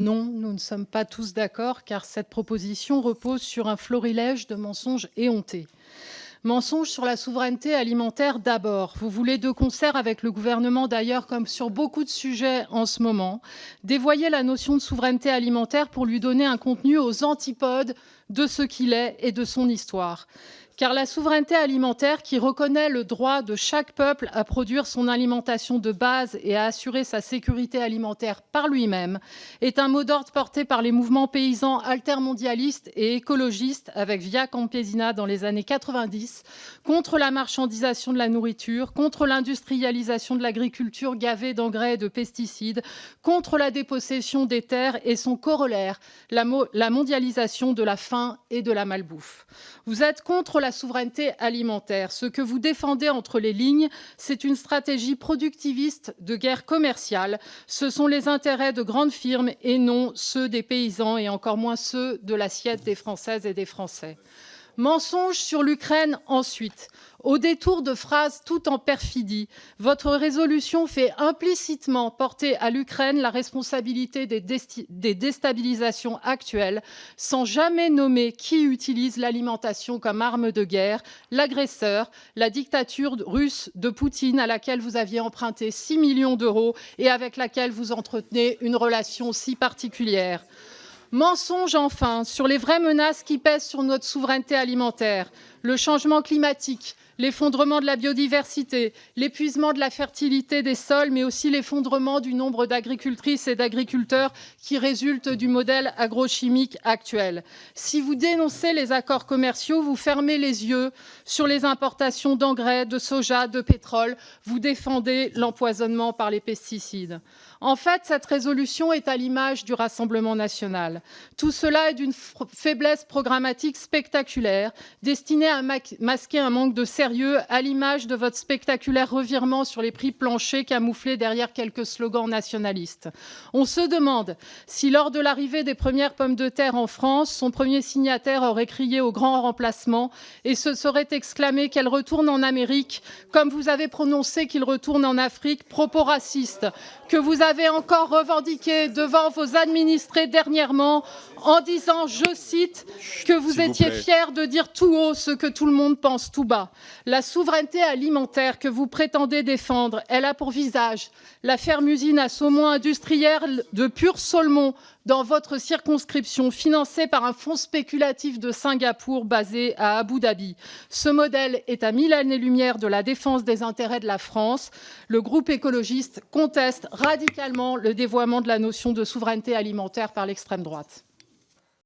Non, nous ne sommes pas tous d'accord, car cette proposition repose sur un florilège de mensonges éhontés. Mensonges sur la souveraineté alimentaire d'abord. Vous voulez, de concert avec le gouvernement d'ailleurs, comme sur beaucoup de sujets en ce moment, dévoyer la notion de souveraineté alimentaire pour lui donner un contenu aux antipodes de ce qu'il est et de son histoire. Car la souveraineté alimentaire, qui reconnaît le droit de chaque peuple à produire son alimentation de base et à assurer sa sécurité alimentaire par lui-même, est un mot d'ordre porté par les mouvements paysans altermondialistes et écologistes avec Via Campesina dans les années 90, contre la marchandisation de la nourriture, contre l'industrialisation de l'agriculture gavée d'engrais et de pesticides, contre la dépossession des terres et son corollaire, la mondialisation de la faim et de la malbouffe. Vous êtes contre la souveraineté alimentaire. Ce que vous défendez entre les lignes, c'est une stratégie productiviste de guerre commerciale. Ce sont les intérêts de grandes firmes et non ceux des paysans et encore moins ceux de l'assiette des Françaises et des Français. Mensonge sur l'Ukraine ensuite. Au détour de phrases tout en perfidie, votre résolution fait implicitement porter à l'Ukraine la responsabilité des déstabilisations actuelles, sans jamais nommer qui utilise l'alimentation comme arme de guerre, l'agresseur, la dictature russe de Poutine, à laquelle vous aviez emprunté 6 millions d'euros et avec laquelle vous entretenez une relation si particulière. Mensonge enfin sur les vraies menaces qui pèsent sur notre souveraineté alimentaire, le changement climatique, l'effondrement de la biodiversité, l'épuisement de la fertilité des sols, mais aussi l'effondrement du nombre d'agricultrices et d'agriculteurs qui résulte du modèle agrochimique actuel. Si vous dénoncez les accords commerciaux, vous fermez les yeux sur les importations d'engrais, de soja, de pétrole, vous défendez l'empoisonnement par les pesticides. En fait, cette résolution est à l'image du Rassemblement national. Tout cela est d'une faiblesse programmatique spectaculaire, destinée à masquer un manque de sérieux, à l'image de votre spectaculaire revirement sur les prix planchers camouflés derrière quelques slogans nationalistes. On se demande si, lors de l'arrivée des premières pommes de terre en France, son premier signataire aurait crié au grand remplacement et se serait exclamé qu'elle retourne en Amérique, comme vous avez prononcé qu'il retourne en Afrique, propos racistes, que vous avez encore revendiqué devant vos administrés dernièrement en disant, je cite, que vous étiez fiers de dire tout haut ce que tout le monde pense tout bas. La souveraineté alimentaire que vous prétendez défendre, elle a pour visage la ferme-usine à saumon industriel de Pur Saulmon dans votre circonscription, financée par un fonds spéculatif de Singapour basé à Abu Dhabi. Ce modèle est à 1000 années-lumière de la défense des intérêts de la France. Le groupe écologiste conteste radicalement le dévoiement de la notion de souveraineté alimentaire par l'extrême droite.